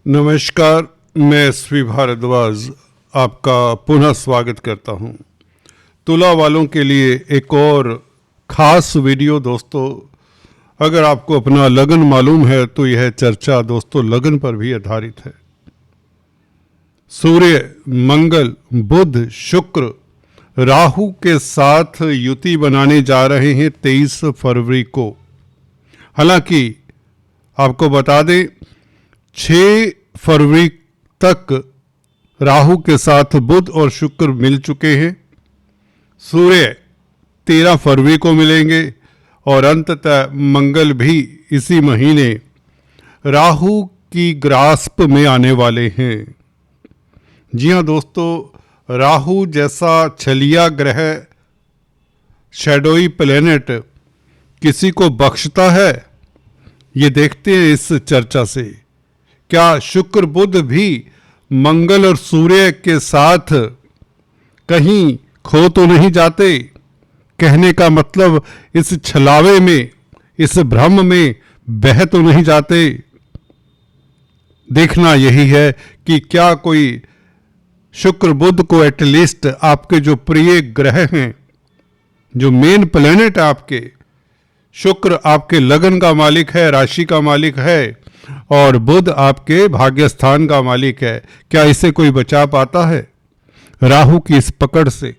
नमस्कार, मैं एसवी भारद्वाज आपका पुनः स्वागत करता हूं। तुला वालों के लिए एक और ख़ास वीडियो। दोस्तों, अगर आपको अपना लगन मालूम है तो यह चर्चा दोस्तों लगन पर भी आधारित है। सूर्य, मंगल, बुध, शुक्र, राहु के साथ युति बनाने जा रहे हैं 23 फरवरी को। हालांकि आपको बता दें, 6 फरवरी तक राहु के साथ बुध और शुक्र मिल चुके हैं। सूर्य 13 फरवरी को मिलेंगे और अंततः मंगल भी इसी महीने राहु की ग्रास्प में आने वाले हैं। जी हाँ दोस्तों, राहु जैसा छलिया ग्रह, शैडोई प्लेनेट किसी को बख्शता है? ये देखते हैं इस चर्चा से। क्या शुक्र बुध भी मंगल और सूर्य के साथ कहीं खो तो नहीं जाते? कहने का मतलब इस छलावे में, इस भ्रम में बह तो नहीं जाते? देखना यही है कि क्या कोई शुक्र बुध को एटलीस्ट आपके जो प्रिय ग्रह हैं, जो मेन प्लेनेट आपके, शुक्र आपके लगन का मालिक है, राशि का मालिक है, और बुध आपके भाग्यस्थान का मालिक है, क्या इसे कोई बचा पाता है राहु की इस पकड़ से?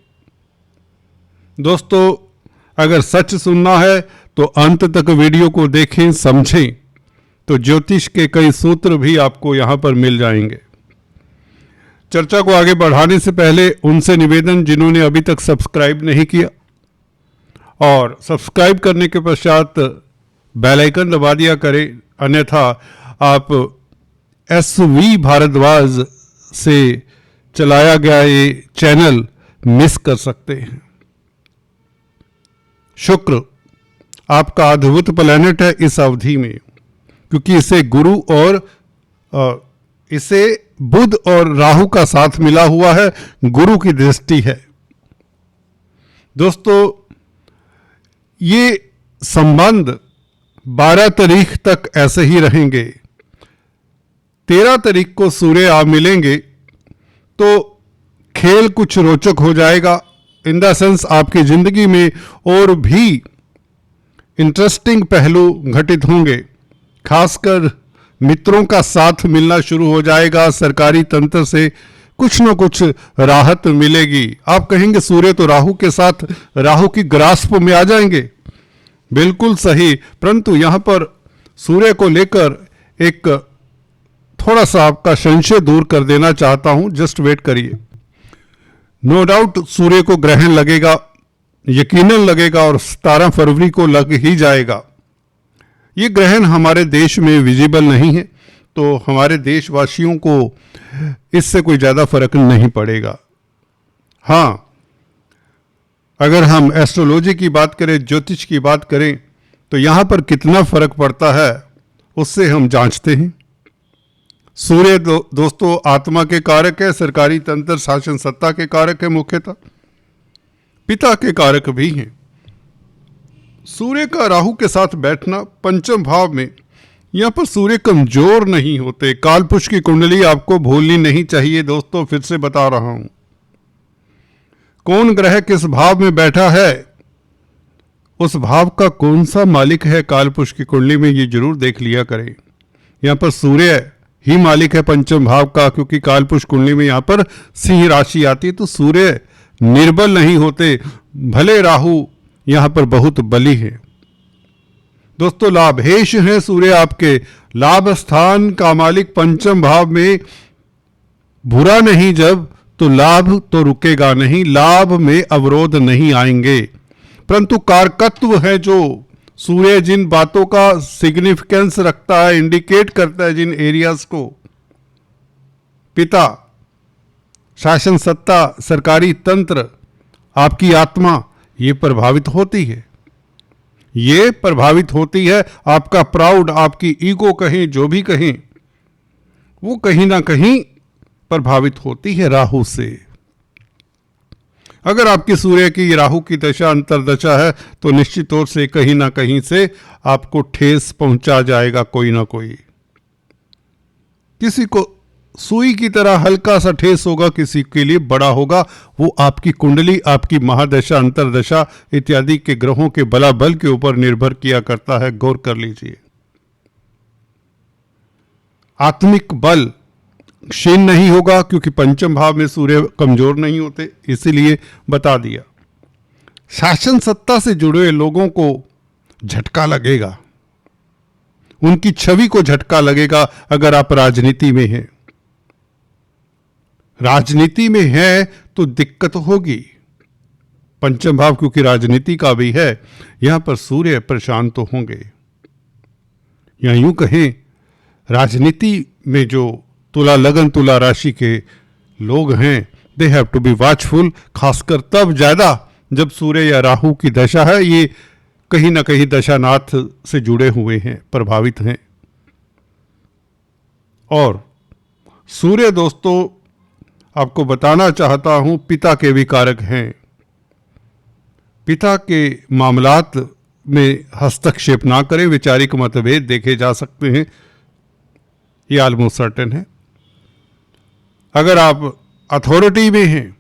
दोस्तों, अगर सच सुनना है तो अंत तक वीडियो को देखें, समझें, तो ज्योतिष के कई सूत्र भी आपको यहां पर मिल जाएंगे। चर्चा को आगे बढ़ाने से पहले उनसे निवेदन, जिन्होंने अभी तक सब्सक्राइब नहीं किया, और सब्सक्राइब करने के पश्चात बेल आइकन दबा दिया करें, अन्यथा आप एसवी भारद्वाज से चलाया गया ये चैनल मिस कर सकते हैं। शुक्र आपका अद्भुत प्लैनेट है इस अवधि में, क्योंकि इसे गुरु और इसे बुध और राहु का साथ मिला हुआ है, गुरु की दृष्टि है। दोस्तों, ये संबंध 12 तारीख तक ऐसे ही रहेंगे। 13 तारीख को सूर्य आप मिलेंगे तो खेल कुछ रोचक हो जाएगा। इन द सेंस आपकी जिंदगी में और भी इंटरेस्टिंग पहलू घटित होंगे। खासकर मित्रों का साथ मिलना शुरू हो जाएगा। सरकारी तंत्र से कुछ न कुछ राहत मिलेगी। आप कहेंगे सूर्य तो राहु के साथ राहु की ग्रास्प में आ जाएंगे। बिल्कुल सही, परंतु यहां पर सूर्य को लेकर एक थोड़ा सा आपका संशय दूर कर देना चाहता हूं। जस्ट वेट करिए। नो डाउट सूर्य को ग्रहण लगेगा, यकीनन लगेगा, और 17 फरवरी को लग ही जाएगा। ये ग्रहण हमारे देश में विजिबल नहीं है, तो हमारे देशवासियों को इससे कोई ज़्यादा फर्क नहीं पड़ेगा। हाँ, अगर हम एस्ट्रोलॉजी की बात करें, ज्योतिष की बात करें, तो यहाँ पर कितना फर्क पड़ता है उससे हम जांचते हैं। सूर्य दोस्तों आत्मा के कारक है, सरकारी तंत्र शासन सत्ता के कारक है, मुख्यतः पिता के कारक भी हैं। सूर्य का राहु के साथ बैठना पंचम भाव में, यहाँ पर सूर्य कमजोर नहीं होते। कालपुरुष की कुंडली आपको भूलनी नहीं चाहिए दोस्तों, फिर से बता रहा हूं। कौन ग्रह किस भाव में बैठा है, उस भाव का कौन सा मालिक है कालपुरुष की कुंडली में, ये जरूर देख लिया करें। यहाँ पर सूर्य ही मालिक है पंचम भाव का, क्योंकि कालपुरुष कुंडली में यहाँ पर सिंह राशि आती है, तो सूर्य निर्बल नहीं होते, भले राहु यहाँ पर बहुत बली है। दोस्तों, लाभेश है सूर्य आपके, लाभ स्थान का मालिक पंचम भाव में। बुरा नहीं जब तो लाभ तो रुकेगा नहीं, लाभ में अवरोध नहीं आएंगे, परंतु कारकत्व है जो सूर्य जिन बातों का सिग्निफिकेंस रखता है, इंडिकेट करता है जिन एरियाज को, पिता, शासन सत्ता, सरकारी तंत्र, आपकी आत्मा, ये प्रभावित होती है। ये प्रभावित होती है। आपका प्राउड, आपकी ईगो कहें, जो भी कहें, वो कहीं ना कहीं प्रभावित होती है राहु से। अगर आपकी सूर्य की राहु की दशा अंतर्दशा है तो निश्चित तौर से कहीं ना कहीं से आपको ठेस पहुंचा जाएगा कोई ना कोई। किसी को सुई की तरह हल्का सा ठेस होगा, किसी के लिए बड़ा होगा। वो आपकी कुंडली, आपकी महादशा, अंतरदशा इत्यादि के ग्रहों के बलाबल के ऊपर निर्भर किया करता है। गौर कर लीजिए। आत्मिक बल क्षीण नहीं होगा, क्योंकि पंचम भाव में सूर्य कमजोर नहीं होते, इसीलिए बता दिया। शासन सत्ता से जुड़े हुए लोगों को झटका लगेगा, उनकी छवि को झटका लगेगा। अगर आप राजनीति में हैं, राजनीति में है तो दिक्कत होगी। पंचम भाव क्योंकि राजनीति का भी है, यहां पर सूर्य परेशान तो होंगे। या यूं कहें, राजनीति में जो तुला लगन, तुला राशि के लोग हैं, they have to be watchful, खासकर तब ज्यादा जब सूर्य या राहु की दशा है। ये कहीं ना कहीं दशानाथ से जुड़े हुए हैं, प्रभावित हैं। और सूर्य दोस्तों, आपको बताना चाहता हूं, पिता के भी कारक हैं। पिता के मामलात में हस्तक्षेप ना करें, वैचारिक मतभेद देखे जा सकते हैं, ये ऑलमोस्ट सर्टेन है। अगर आप अथॉरिटी में हैं,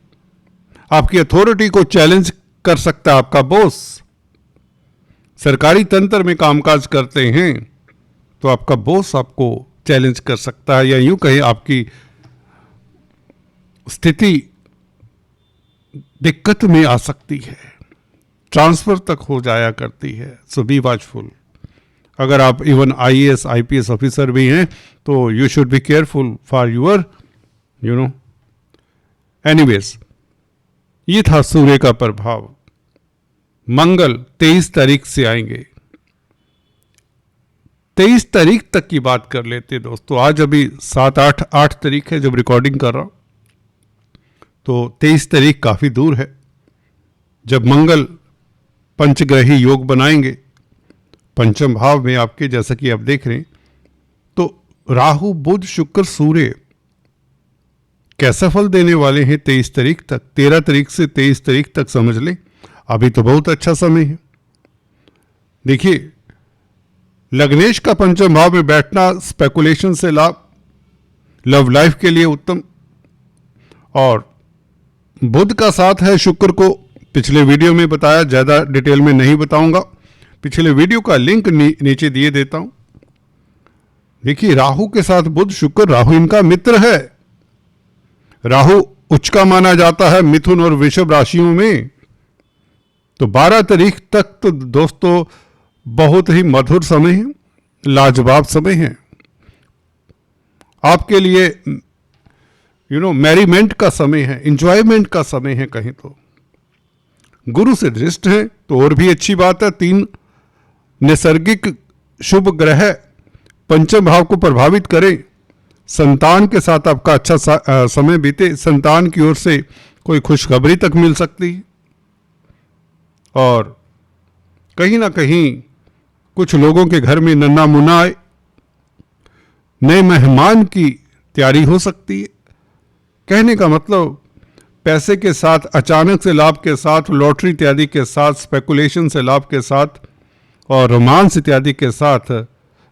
आपकी अथॉरिटी को चैलेंज कर सकता है आपका बॉस। सरकारी तंत्र में कामकाज करते हैं तो आपका बॉस आपको चैलेंज कर सकता है, या यूं कहें आपकी स्थिति दिक्कत में आ सकती है, ट्रांसफर तक हो जाया करती है। So be watchful. अगर आप इवन आईएएस आईपीएस ऑफिसर भी हैं तो you should be careful for your anyways. ये था सूर्य का प्रभाव। मंगल 23 तारीख से आएंगे। 23 तारीख तक की बात कर लेते दोस्तों। आज अभी 8 तारीख है जब रिकॉर्डिंग कर रहा हूं, तो 23 तारीख काफी दूर है जब मंगल पंचग्रही योग बनाएंगे पंचम भाव में आपके, जैसा कि आप देख रहे हैं। तो राहु, बुध, शुक्र, सूर्य कैसा फल देने वाले हैं 23 तारीख तक। 13 तारीख से 23 तारीख तक समझ लें, अभी तो बहुत अच्छा समय है। देखिए, लग्नेश का पंचम भाव में बैठना स्पेकुलेशन से लाभ, लव लाइफ के लिए उत्तम। और बुध का साथ है शुक्र को, पिछले वीडियो में बताया, ज्यादा डिटेल में नहीं बताऊंगा। पिछले वीडियो का लिंक नीचे दिए देता हूं। देखिए, राहु के साथ बुध, शुक्र, राहु इनका मित्र है। राहु उच्च का माना जाता है मिथुन और वृषभ राशियों में। तो 12 तारीख तक तो दोस्तों बहुत ही मधुर समय है, लाजवाब समय है आपके लिए। मैरीमेंट का समय है, इंजॉयमेंट का समय है। कहीं तो गुरु से दृष्ट है तो और भी अच्छी बात है। 3 नैसर्गिक शुभ ग्रह पंचम भाव को प्रभावित करें, संतान के साथ आपका अच्छा समय बीते, संतान की ओर से कोई खुशखबरी तक मिल सकती है। और कहीं ना कहीं कुछ लोगों के घर में नन्ना मुन्ना आए, नए मेहमान की तैयारी हो सकती है। कहने का मतलब, पैसे के साथ, अचानक से लाभ के साथ, लॉटरी इत्यादि के साथ, स्पेकुलेशन से लाभ के साथ और रोमांस इत्यादि के साथ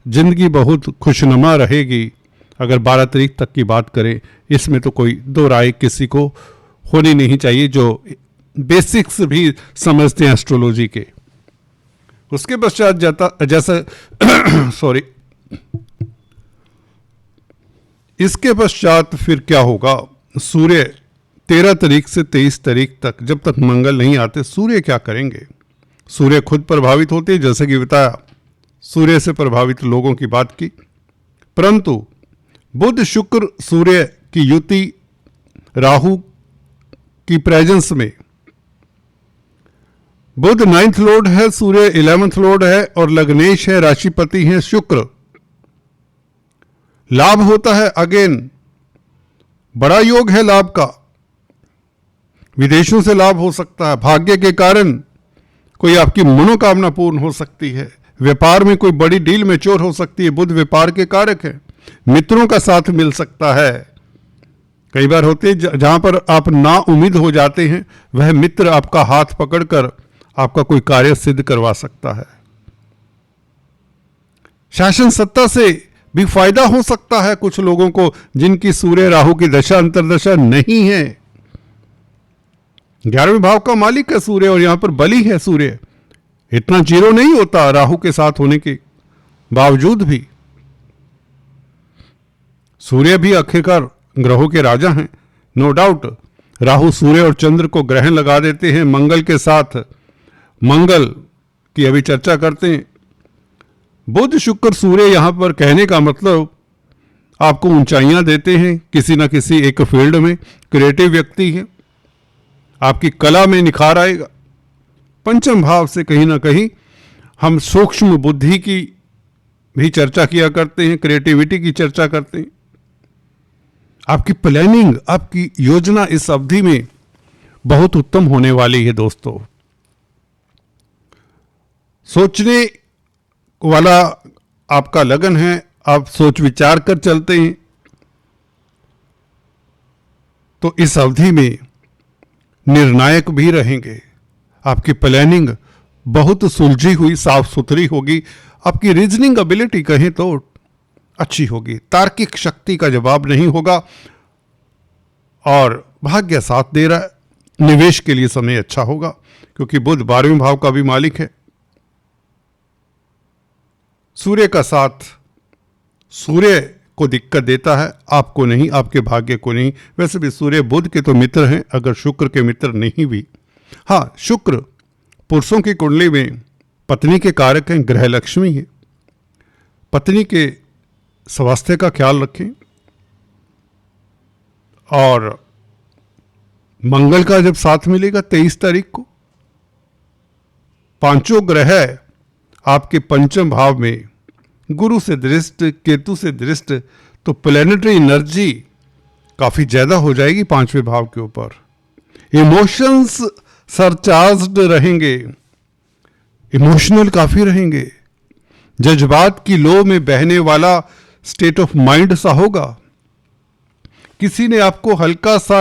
जिंदगी बहुत खुशनुमा रहेगी। अगर 12 तारीख तक की बात करें, इसमें तो कोई दो राय किसी को होनी नहीं चाहिए जो बेसिक्स भी समझते हैं एस्ट्रोलॉजी के। उसके पश्चात जैसा सॉरी, इसके पश्चात फिर क्या होगा? सूर्य 13 तारीख से 23 तारीख तक, जब तक मंगल नहीं आते, सूर्य क्या करेंगे? सूर्य खुद प्रभावित होते हैं, जैसे कि बताया, सूर्य से प्रभावित लोगों की बात की। परंतु बुध शुक्र सूर्य की युति, राहु की प्रेजेंस में, बुध 9th लॉर्ड है, सूर्य 11th लॉर्ड है और लग्नेश है, राशिपति है शुक्र। लाभ होता है, अगेन बड़ा योग है लाभ का। विदेशों से लाभ हो सकता है, भाग्य के कारण कोई आपकी मनोकामना पूर्ण हो सकती है, व्यापार में कोई बड़ी डील मैच्योर हो सकती है। बुध व्यापार के कारक है। मित्रों का साथ मिल सकता है। कई बार होते जहां पर आप ना उम्मीद हो जाते हैं, वह मित्र आपका हाथ पकड़कर आपका कोई कार्य सिद्ध करवा सकता है। शासन सत्ता से भी फायदा हो सकता है कुछ लोगों को जिनकी सूर्य राहु की दशा अंतर्दशा नहीं है। 11वें भाव का मालिक है सूर्य और यहां पर बली है सूर्य, इतना जीरो नहीं होता राहु के साथ होने के बावजूद भी। सूर्य भी आखिरकार ग्रहों के राजा हैं, नो डाउट। राहु सूर्य और चंद्र को ग्रहण लगा देते हैं मंगल के साथ, मंगल की अभी चर्चा करते हैं। बुध शुक्र सूर्य यहां पर कहने का मतलब आपको ऊंचाइयां देते हैं किसी ना किसी एक फील्ड में, क्रिएटिव व्यक्ति है, आपकी कला में निखार आएगा। पंचम भाव से कहीं ना कहीं हम सूक्ष्म बुद्धि की भी चर्चा किया करते हैं, क्रिएटिविटी की चर्चा करते हैं। आपकी प्लानिंग, आपकी योजना इस अवधि में बहुत उत्तम होने वाली है दोस्तों। सोचने वाला आपका लगन है, आप सोच विचार कर चलते हैं, तो इस अवधि में निर्णायक भी रहेंगे। आपकी प्लानिंग बहुत सुलझी हुई साफ सुथरी होगी। आपकी रीजनिंग एबिलिटी कहें तो अच्छी होगी, तार्किक शक्ति का जवाब नहीं होगा और भाग्य साथ दे रहा है। निवेश के लिए समय अच्छा होगा क्योंकि बुध 12वें भाव का भी मालिक है। सूर्य का साथ सूर्य को दिक्कत देता है, आपको नहीं, आपके भाग्य को नहीं। वैसे भी सूर्य बुध के तो मित्र हैं, अगर शुक्र के मित्र नहीं भी। हाँ, शुक्र पुरुषों की कुंडली में पत्नी के कारक हैं, ग्रह लक्ष्मी है। पत्नी के स्वास्थ्य का ख्याल रखें। और मंगल का जब साथ मिलेगा 23 तारीख को, पांचों ग्रह आपके पंचम भाव में, गुरु से दृष्ट, केतु से दृष्ट, तो प्लैनेटरी एनर्जी काफी ज्यादा हो जाएगी 5वें भाव के ऊपर। इमोशंस सरचार्ज्ड रहेंगे, इमोशनल काफी रहेंगे, जज्बात की लो में बहने वाला स्टेट ऑफ माइंड सा होगा। किसी ने आपको हल्का सा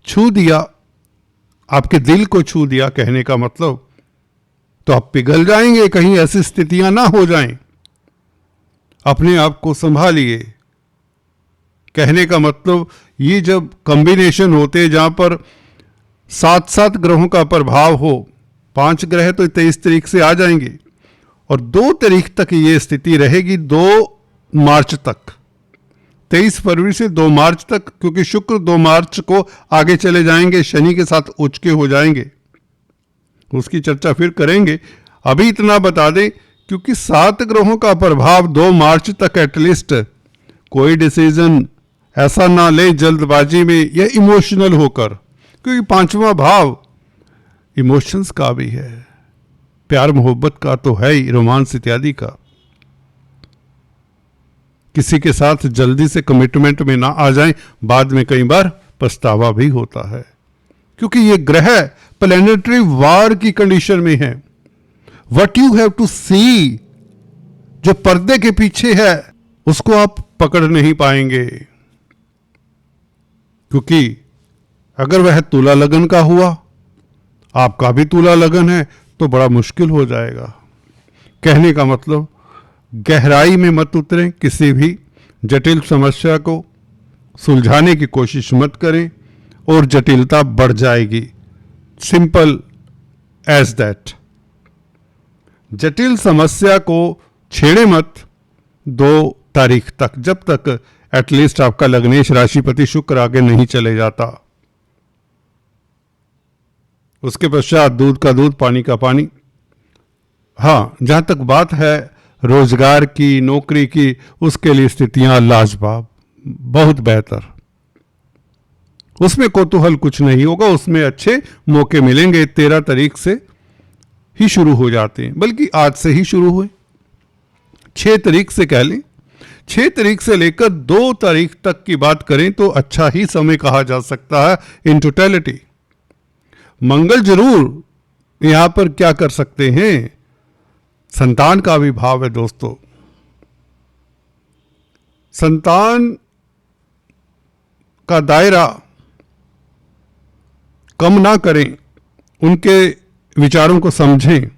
छू दिया, आपके दिल को छू दिया, कहने का मतलब तो आप पिघल जाएंगे, कहीं ऐसी स्थितियां ना हो जाएं। अपने आप को संभालिए। कहने का मतलब ये जब कॉम्बिनेशन होते जहां पर 7-7 ग्रहों का प्रभाव हो, 5 ग्रह तो 23 तारीख से आ जाएंगे और 2 तारीख तक ये स्थिति रहेगी, 2 मार्च तक, 23 फरवरी से 2 मार्च तक, क्योंकि शुक्र 2 मार्च को आगे चले जाएंगे, शनि के साथ उच्च के हो जाएंगे। उसकी चर्चा फिर करेंगे। अभी इतना बता दें क्योंकि 7 ग्रहों का प्रभाव 2 मार्च तक एटलीस्ट कोई डिसीजन ऐसा ना ले जल्दबाजी में या इमोशनल होकर, क्योंकि 5वां भाव इमोशंस का भी है, प्यार मोहब्बत का तो है ही, रोमांस इत्यादि का। किसी के साथ जल्दी से कमिटमेंट में ना आ जाएं, बाद में कई बार पछतावा भी होता है, क्योंकि ये ग्रह प्लैनेटरी वार की कंडीशन में है। व्हाट यू हैव टू सी, जो पर्दे के पीछे है उसको आप पकड़ नहीं पाएंगे, क्योंकि अगर वह तुला लगन का हुआ, आपका भी तुला लगन है, तो बड़ा मुश्किल हो जाएगा। कहने का मतलब गहराई में मत उतरें, किसी भी जटिल समस्या को सुलझाने की कोशिश मत करें और जटिलता बढ़ जाएगी। Simple as that. जटिल समस्या को छेड़े मत 2 तारीख तक, जब तक एटलीस्ट आपका लग्नेश राशिपति शुक्र आगे नहीं चले जाता। उसके पश्चात दूध का दूध, पानी का पानी। हाँ, जहां तक बात है रोजगार की, नौकरी की, उसके लिए स्थितियां लाजवाब, बहुत बेहतर। उसमें कौतूहल कुछ नहीं होगा, उसमें अच्छे मौके मिलेंगे। 13 तारीख से ही शुरू हो जाते हैं, बल्कि आज से ही शुरू हुए। 6 तारीख से कह लें, 6 तारीख से लेकर 2 तारीख तक की बात करें तो अच्छा ही समय कहा जा सकता है इन टोटलिटी। मंगल जरूर यहां पर क्या कर सकते हैं, संतान का भी भाव है दोस्तों। संतान का दायरा कम ना करें, उनके विचारों को समझें,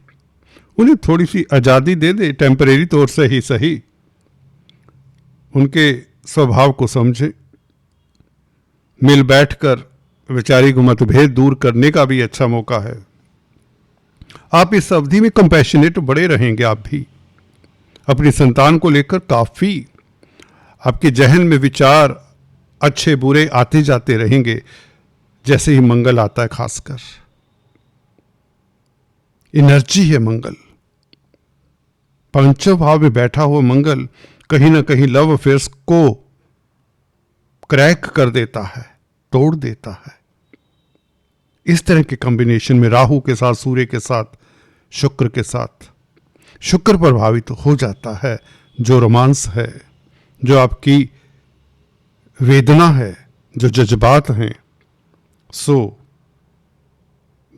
उन्हें थोड़ी सी आज़ादी दे दे, टेम्परेरी तौर से ही सही। उनके स्वभाव को समझें, मिल बैठकर वैचारिक मतभेद दूर करने का भी अच्छा मौका है। आप इस अवधि में कंपैशनेट बड़े रहेंगे। आप भी अपनी संतान को लेकर काफ़ी आपके जहन में विचार अच्छे बुरे आते जाते रहेंगे जैसे ही मंगल आता है। खासकर एनर्जी है मंगल, पंचम भाव में बैठा हुआ मंगल कहीं ना कहीं लव अफेयर्स को क्रैक कर देता है, तोड़ देता है। इस तरह के कॉम्बिनेशन में राहु के साथ, सूर्य के साथ, शुक्र के साथ, शुक्र प्रभावित हो जाता है। जो रोमांस है, जो आपकी वेदना है, जो जज्बात हैं, सो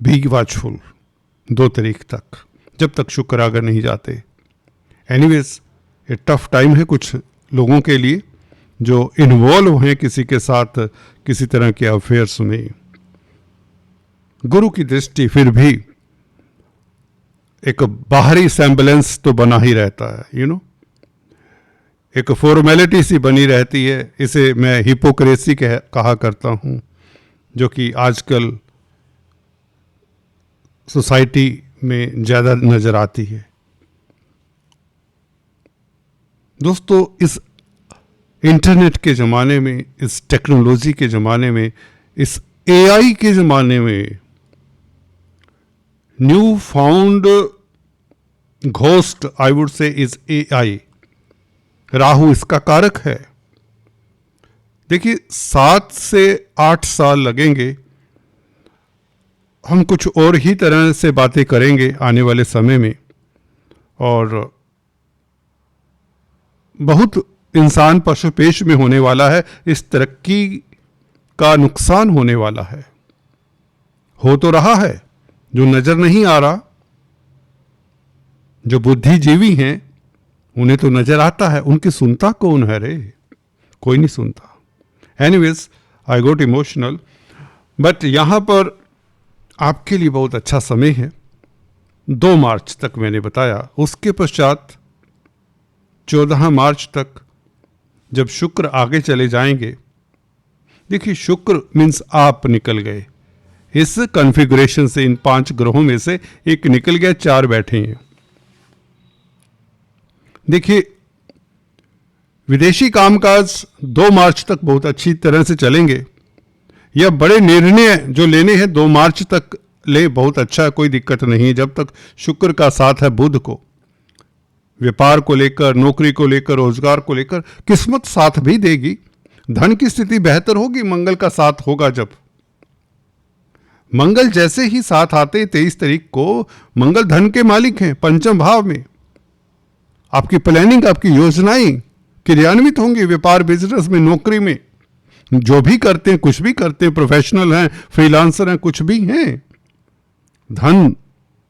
बी वॉचफुल 2 तारीख तक, जब तक शुक्र आगे नहीं जाते। एनीवेज ये टफ टाइम है कुछ लोगों के लिए जो इन्वॉल्व हैं किसी के साथ, किसी तरह के अफेयर्स में। गुरु की दृष्टि फिर भी एक बाहरी सेम्बलेंस तो बना ही रहता है, एक फॉर्मेलिटी सी बनी रहती है। इसे मैं हिपोक्रेसी कहा करता हूँ, जो कि आजकल सोसाइटी में ज़्यादा नज़र आती है। दोस्तों, इस इंटरनेट के ज़माने में, इस टेक्नोलॉजी के ज़माने में, इस एआई के ज़माने में new found ghost I would say is AI. Rahu इसका कारक है। देखिए 7 से 8 साल लगेंगे, हम कुछ और ही तरह से बातें करेंगे आने वाले समय में, और बहुत इंसान पशुपेश में होने वाला है। इस तरक्की का नुकसान होने वाला है, हो तो रहा है, जो नजर नहीं आ रहा। जो बुद्धिजीवी हैं उन्हें तो नजर आता है, उनकी सुनता कौन है रे? कोई नहीं सुनता। Anyways I got emotional, but यहां पर आपके लिए बहुत अच्छा समय है। 2 मार्च तक मैंने बताया, उसके पश्चात 14 मार्च तक जब शुक्र आगे चले जाएंगे। देखिए शुक्र मीन्स आप निकल गए इस कॉन्फ़िगरेशन से, इन 5 ग्रहों में से एक निकल गया, 4 बैठे हैं। देखिए विदेशी कामकाज 2 मार्च तक बहुत अच्छी तरह से चलेंगे। यह बड़े निर्णय जो लेने हैं 2 मार्च तक ले, बहुत अच्छा, कोई दिक्कत नहीं है, जब तक शुक्र का साथ है बुध को। व्यापार को लेकर, नौकरी को लेकर, रोजगार को लेकर किस्मत साथ भी देगी। धन की स्थिति बेहतर होगी, मंगल का साथ होगा। जब मंगल जैसे ही साथ आते 23 तारीख को, मंगल धन के मालिक हैं, पंचम भाव में। आपकी प्लानिंग, आपकी योजनाएं क्रियान्वित होंगी। व्यापार, बिजनेस में, नौकरी में, जो भी करते हैं, कुछ भी करते हैं, प्रोफेशनल हैं, फ्रीलांसर हैं, कुछ भी हैं, धन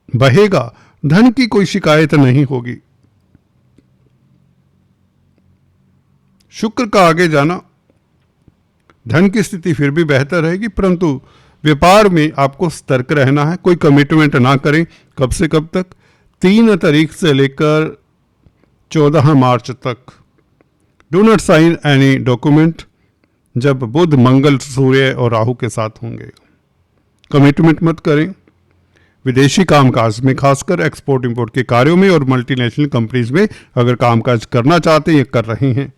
बहेगा, धन की कोई शिकायत नहीं होगी। शुक्र का आगे जाना, धन की स्थिति फिर भी बेहतर रहेगी, परंतु व्यापार में आपको सतर्क रहना है। कोई कमिटमेंट ना करें। कब से कब तक? 3 तारीख से लेकर 14 मार्च तक। Do not sign any document जब बुध, मंगल, सूर्य और राहु के साथ होंगे। कमिटमेंट मत करें। विदेशी कामकाज में, खासकर एक्सपोर्ट इंपोर्ट के कार्यों में और मल्टीनेशनल कंपनीज में अगर कामकाज करना चाहते हैं, ये कर रहे हैं।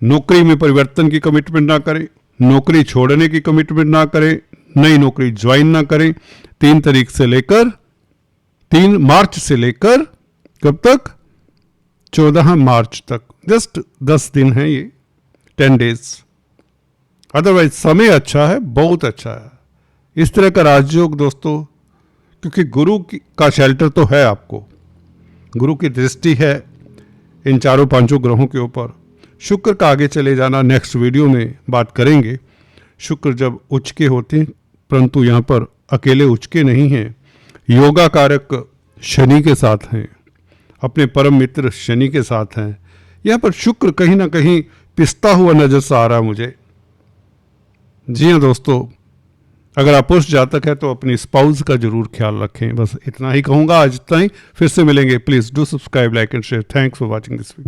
नौकरी में परिवर्तन की कमिटमेंट ना करें, नौकरी छोड़ने की कमिटमेंट ना करें, नई नौकरी ज्वाइन ना करें। 3 तारीख से लेकर 3 मार्च से लेकर कब तक? 14 मार्च तक। जस्ट 10 दिन है ये, 10 डेज। अदरवाइज समय अच्छा है, बहुत अच्छा है। इस तरह का राजयोग दोस्तों, क्योंकि गुरु का शेल्टर तो है आपको, गुरु की दृष्टि है इन 4-5 ग्रहों के ऊपर। शुक्र का आगे चले जाना नेक्स्ट वीडियो में बात करेंगे। शुक्र जब उच्च के होते हैं, परंतु यहाँ पर अकेले उच्च के नहीं हैं, योगा कारक शनि के साथ हैं, अपने परम मित्र शनि के साथ हैं। यहाँ पर शुक्र कहीं ना कहीं पिसता हुआ नजर से आ रहा मुझे। जी हाँ दोस्तों, अगर आप पुरुष जातक है तो अपनी स्पाउस का जरूर ख्याल रखें। बस इतना ही कहूँगा आज, इतना ही। फिर से मिलेंगे। Please do subscribe, like and share. Thanks for watching this video.